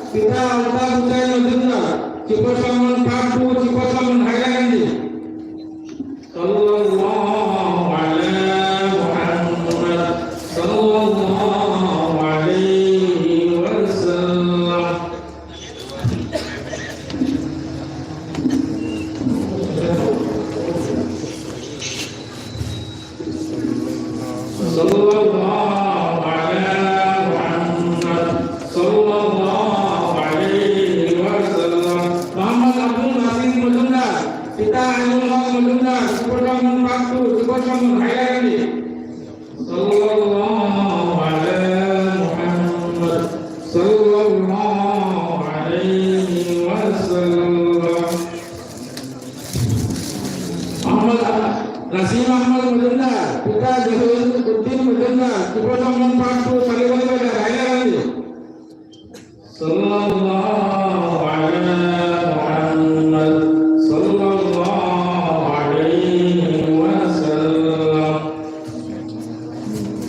Kita Al-Fatihah Cipasaman Paku Cipasaman Hayat kita Allah melunda Superman Paktu Superman Hailani Sallallahu alaihi Muhammad Sallallahu alaihi wasallam Ahmad Nasim Ahmad melunda kita Jahul Uddin melunda Superman Paktu Sallallahu Hailani Sallallahu alaihi Muhammad Sallallahu alaihi wasallam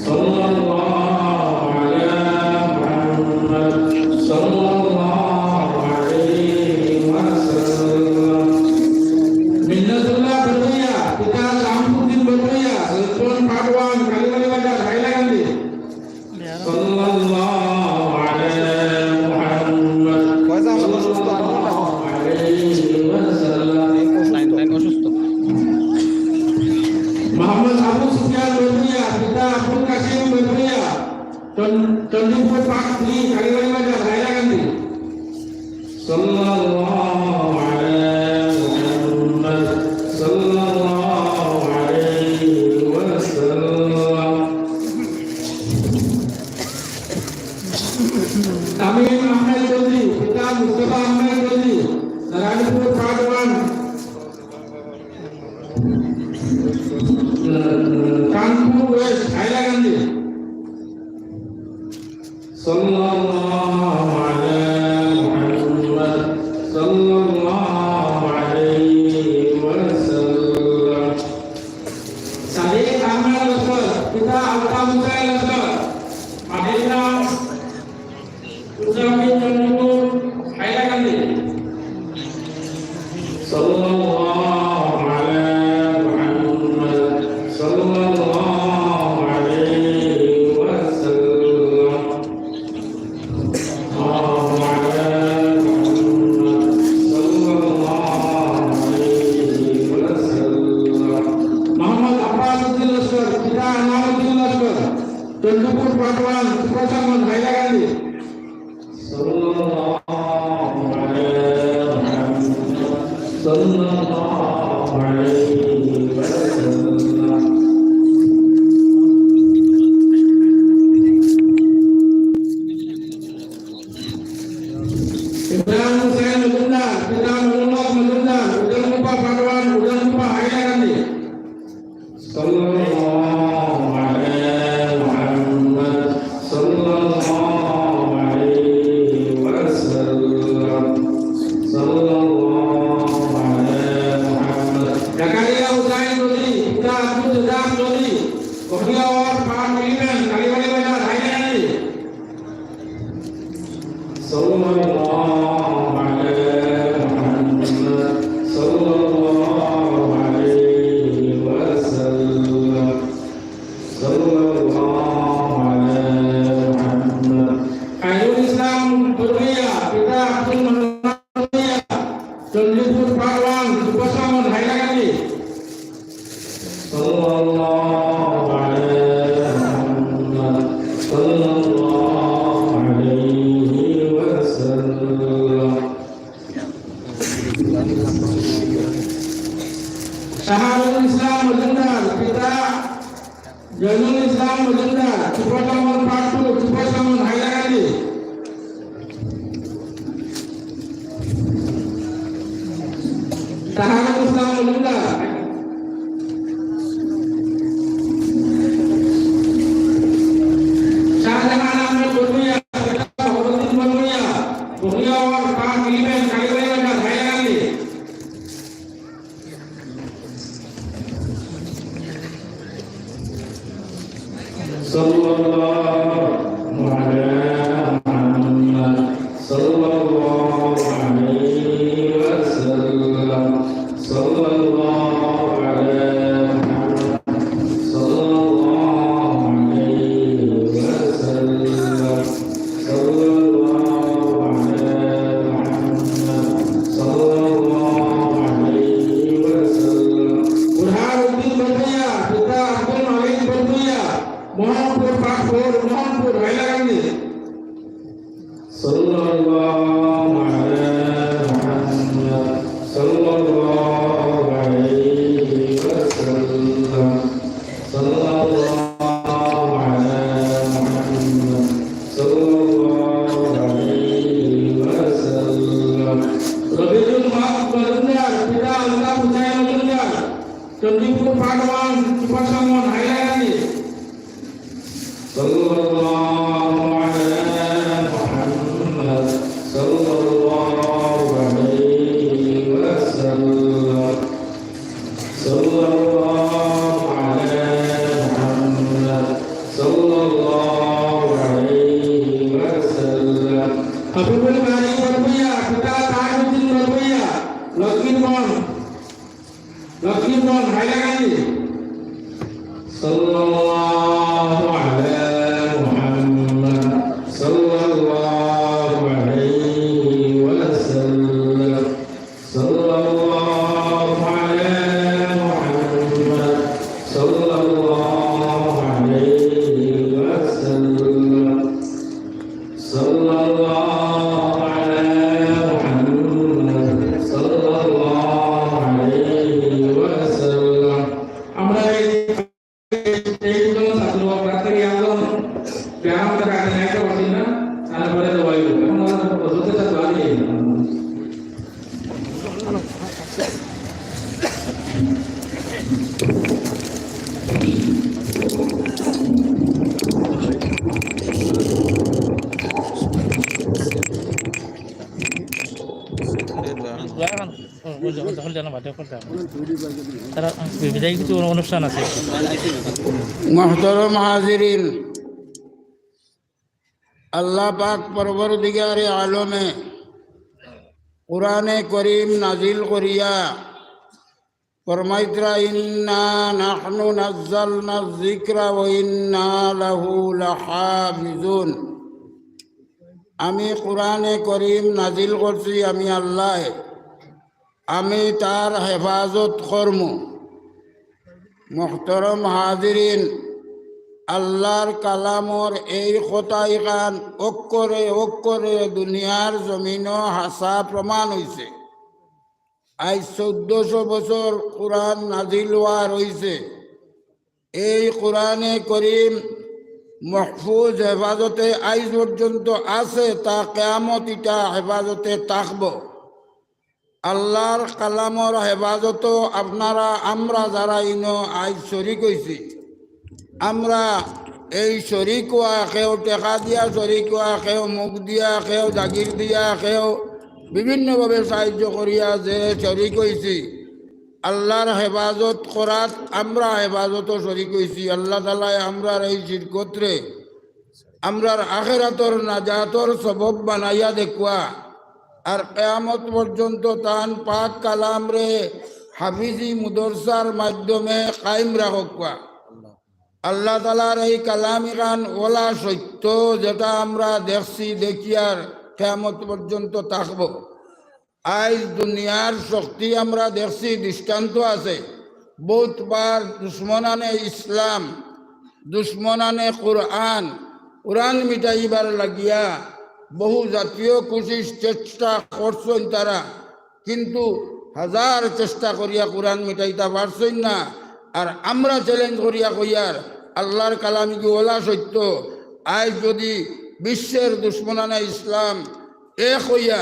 Sallallahu alaihi Muhammad Sallallahu alaihi wasallam Minnatullah berdoa kita Samsudin berdoa Sultan Paduan kali-kali wajar Hailandi Sallallahu Candipur Pakti kali-kali wajar Hailandi Sallallahu alaihi Muhammad Sallallahu alaihi wasallam Amin Ahmad Chaudhry kita Mustafa Ahmad Chaudhry Naranipur Paduan Kanpur West Hailandi Sallallahu alaihi Muhammad Sallallahu alaihi wasallam Sadiq Ahmad Laskar kita Alta Musa Laskar Madinah Usamin Candipur Hailandi Sallallahu alaihi Muhammad Sallallahu alaihi wasallam Candipur Paduan Superman Hailandi Sallallahu alaihi Muhammad Sallallahu alaihi wasallam Ibrahim Hussain Melunda kita Mullah Melunda Udan Lupa Paduan Udan Lupa Hailandi Sallallahu Candipur Paduan Superman Hailandi Sallallahu alaihi Muhammad Sallallahu alaihi wasallam Syahrul Islam Melunda kita Janul Islam Melunda Superman Paktu Superman Hailandi Syahrul Islam Melunda Syahjahan Ahmad Bermuya Fakhruddin Bermuya Bughiawar Pak Kalimen kali-kali wajar Hailandi Sallallahu alaihi Muhammad Sallallahu alaihi wasallam Sallallahu alaihi Muhammad Sallallahu alaihi wasallam Sallallahu alaihi Muhammad Sallallahu alaihi wasallam Burhanuddin Bermuya kita Abdul Malik Bermuya Mohanpur Pakpur Mohanpur Hailandi Sallallahu alaihi Muhammad Sallallahu Chandipur পাটওয়ান সুপারসামন Hailakandi সাল্লাল্লাহু আলা মুহাম্মদ সাল্লাল্লাহু আলাইহি ওয়াসাল্লাম সাল্লাল্লাহু আলা মুহাম্মদ সাল্লাল্লাহু আলাইহি ওয়াসাল্লাম হাবিবুল বারী বরবইয়া পিতা তাজউদ্দিন বরবইয়া লক্ষ্মীমোহন হাইলাকান্দি সাল্লাল্লাহু আলা মুহাম্মদ সাল্লাল্লাহু আলাইহি ওয়াসাল্লাম সাল্লাল্লাহু আলা মুহাম্মদ সাল্লাল্লাহু আলাইহি ওয়াসাল্লাম সাল্লাল্লাহু আলা মুহাম্মদ সাল্লাল্লাহু আলাইহি ওয়াসাল্লাম আমরা এই ছাত্র প্রার্থী আন্দোলন গ্রাম থেকে একটা বসি না আর বলে তো ভাই আমরা প্রযুক্তি ছাত্র আগে অনুষ্ঠান আছে। মোহতরম হাজিরিন, আল্লাহ পাক পরবর্তীগারে আলমে কুরআনে করিম নাজিল করিয়া ফরমাইতরা ইন্না নাহনু নাজ্জালনা যিকরা ওয়া ইন্না লাহু লাহাফিজুন। আমি কুরআনে করিম নাজিল করছি, আমি আল্লাহ, আমি তার হেফাজত করমু। মোহতরম হাজিরিন, আল্লাহর কালামর এই কথাই কান অক্ষরে অক্ষরে দুনিয়ার জমিন হাসা প্রমাণ হয়েছে। আজ 1400 বছর কোরআন নাজিল হওয়া রয়েছে। এই কোরআনে করিম মহফুজ হেফাজতে আজ পর্যন্ত আছে, তা কিয়ামত ইটা হেফাজতে থাকব। আল্লাহর কালামর হেফাজত আপনারা আমরা যারা ইনো আজ শরিক হয়েছি, আমরা এই শরিক হওয়া, কেউ টেকা দিয়া শরিক হওয়া, কেউ মুখ দিয়া, কেউ জাগির দিয়া, কেউ বিভিন্নভাবে সাহায্য করিয়া যে শরিক হয়েছি, আল্লাহর হেফাজত করাত আমরা হেফাজত শরিক হয়েছি। আল্লাহ তাআলা আমরার এই শিরকতরে আমরার আখিরাতর নাজাতর সবব বানাইয়া দেখুয়া, আর কিয়ামত পর্যন্ত তান পাক কালাম রে হাফিজি মুদরসার মাধ্যমে কায়েম রাখবা। আল্লাহ তাআলার এই কালামি গান ওলা সত্য, যেটা আমরা দেখছি, দেখিয়ার কিয়ামত পর্যন্ত থাকব। আজ দুনিয়ার শক্তি আমরা দেখছি, দৃষ্টান্ত আছে। বহুতবার দুশ্মনানে ইসলাম, দুশ্মনানে কোরআন, কোরআন মিটাইবার লাগিয়া বহু জাতীয় কোশিশ চেষ্টা করছেন তারা, কিন্তু হাজার চেষ্টা করিয়া কোরআন মিটাইতে পারছেন না। আর আমরা চ্যালেঞ্জ করিয়া কইয়ার আল্লাহর কালামি কি ওলা সত্য। আজ যদি বিশ্বের দুশ্মনানা ইসলাম এক হইয়া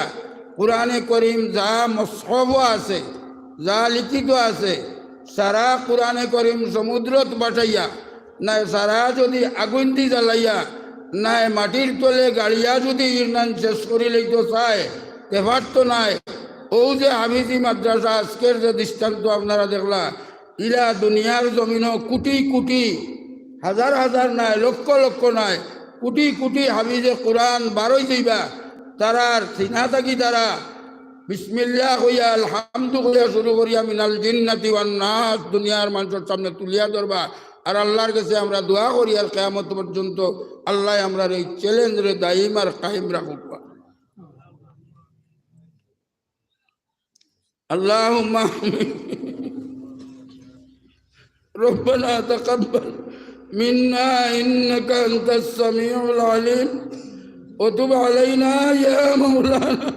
কোরআনে করিম যা মসহব আছে, যা লিখিত আছে, সারা কোরআনে করিম সমুদ্রত পাঠাইয়া, নাই সারা যদি আগুন দি জ্বালাইয়া, নাই মাটির তলে গাড়িয়া যদি ইরনান শেষ করি লইতে চায়, তেভার তো নাই। ও যে হাফিজি মাদ্রাসা আজকের যে দৃষ্টান্ত আপনারা দেখলা, ইরা দুনিয়ার জমিন কোটি কোটি, হাজার হাজার নাই, লক্ষ লক্ষ নাই, কোটি কোটি হাফিজে কোরআন বারোই দিবা, তারার চিনা থাকি তারা বিসমিল্লাহ হইয়া আলহামদু হইয়া শুরু করিয়া মিনাল জিন্নাতি ওয়ান নাস দুনিয়ার মানুষের সামনে তুলিয়া ধরবা। আর আল্লাহর কাছে আমরা দোয়া করি, আর কিয়ামত পর্যন্ত আল্লাহ আমরা এই চ্যালেঞ্জ রে দাইম আর কায়েম রাখুক। আল্লাহুম্মা রব্বানা তাকাব্বাল মিন্না ইন্নাকা আনতাস সামিউল আলিম ওয়া তুব আলাইনা ইয়া মাওলানা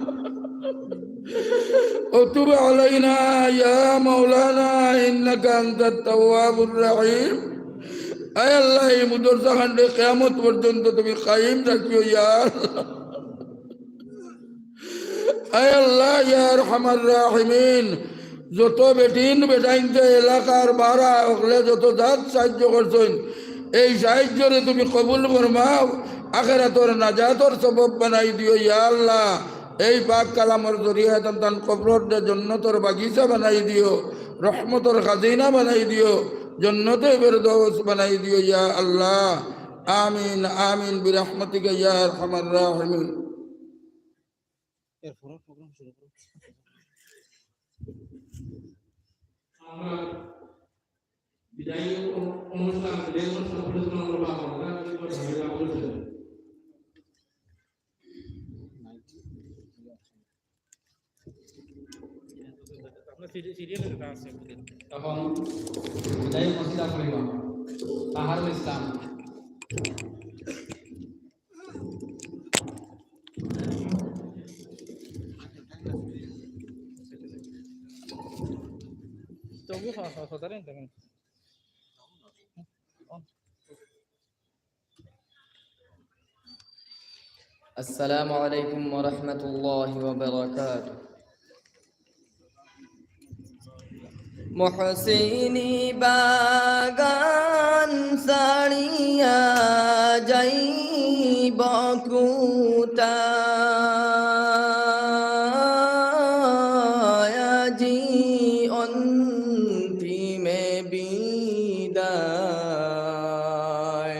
وتب علينا يا مولانا إنك أنت التواب الرحيم. أي الله مدرسة خند قيامت পর্যন্ত তুমি কায়েম রাখিও ইয়া আল্লাহ। أي الله يا أرحم الراحمين যত বেটিন বেটাইনতে এলাকার বাড়া ওকলে যত জাত সাহায্য করছেন এই সাহায্যরে তুমি কবুল ফরমাও আখিরাতর নাজাতর সবব বানাই দিও ইয়া আল্লাহ এই পাক কালামর জরিয়া তান কবরর জন্নতর বাগিচা বানাই দিও রহমতর খাজিনা বানাই দিও জন্নতে ফেরদৌস বানাই দিও ইয়া আল্লাহ আমিন আমিন বিরহমতিকা ইয়া আরহামার রাহিমিন আমরা বিদায়ী অনুষ্ঠান পরিচালনা করবো আমরা তখন বিদায়ী মসজিদা করিব তাহারুল ইসলাম السلام عليكم ورحمة الله وبركاته محسيني باغان ساريا جاي باكوتا يا جي انتي میں বিদায়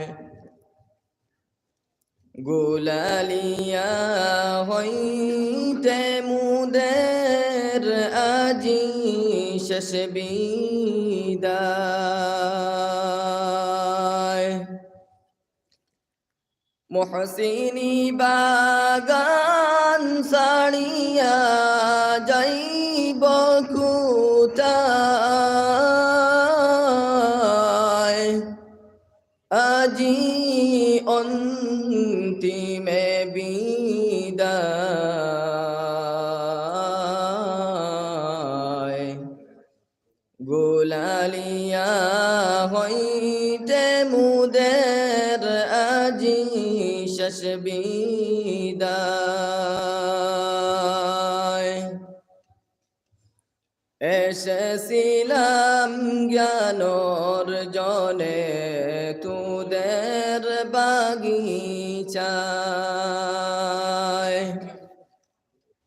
গোলালিয়া হইতে মুদের আজি শেষ বিদায় মহসিনী বাগান সাড়িয়া যাইব কোথায় আজি অন্তিমে বিদায় গোলালিয়া হইতে মুদের আজি শেষ বিদায় এসেছিলাম জ্ঞানর জনে তোদের বাগিচায়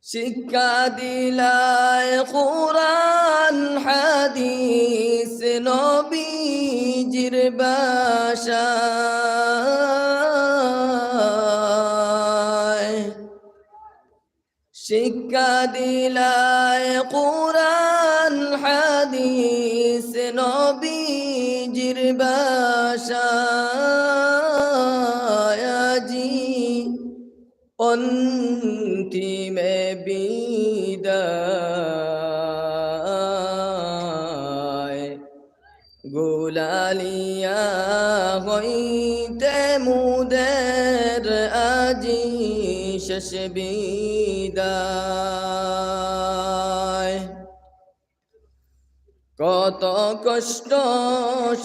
শিক্ষা দিলায় কুরআন হাদিস নবীজির ভাষায় শিক্ষা দিলায় কুরআন হাদিস নবীজির ভাষায় আজি অন্তিমে বিদায় গোলালিয়া হইতে মুদের আজি শেষ বিদায় কত কষ্ট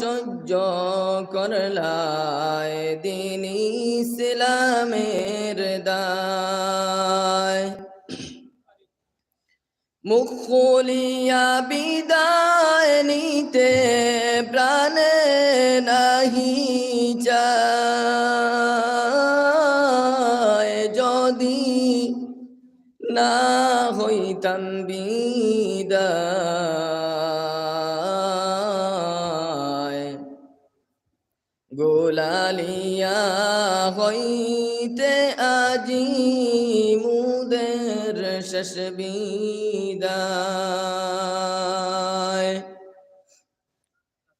সহ্য করলায় দিন ইসলামের দায় মুখ খুলিয়া বিদায় নিতে প্রাণে নাহি চায় যদি না হইতাম বিদায় গোলালিয়া হইতে আজি মুদের শেষ বিদায়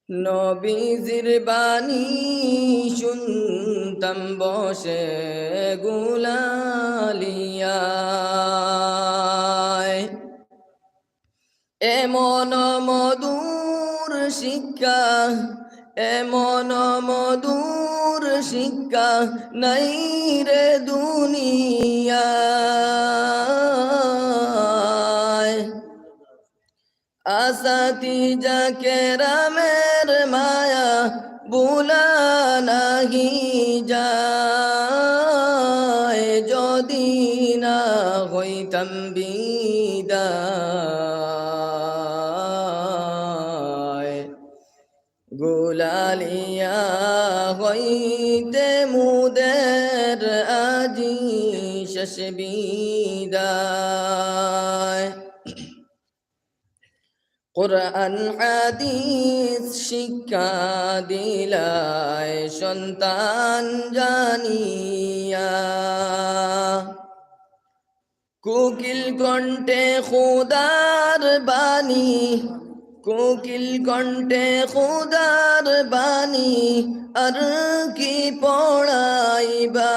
নবীজির বাণী শুনতাম বসে গোলালিয়ায় এমন মধুর শিক্ষা এমন মধুর শিক্ষা নাই রে দুনিয়ায় আসাতিজা কেরামের মায়া বুলা নাহি যায় যদি না হইতাম বিদায় গোলালিয়া হইতে মুদের আজি শেষ বিদায় কোরআন হাদিস শিক্ষা দিলায় সন্তান জানিয়া কোকিল কণ্ঠে খোদার বাণী কোকিল কণ্ঠে খোদার বাণী আর কি পড়াইবা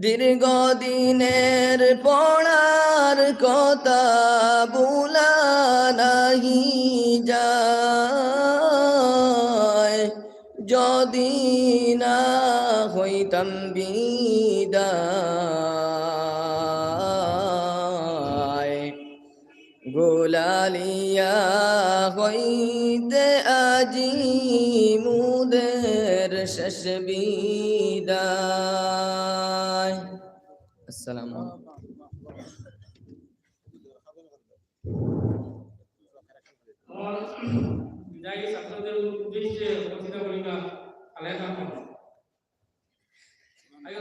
দীর্ঘদিনের পড়ার কথা ভুলা নাহি যায় যদি না হইতাম বিদায় গোলালিয়া হইতে আজি মুদের শেষ বিদায় আসসালামু আমার বিদায়ী ছাত্রদের উদ্দেশ্যে বক্তৃতা করিবা আলাইকুম। আগে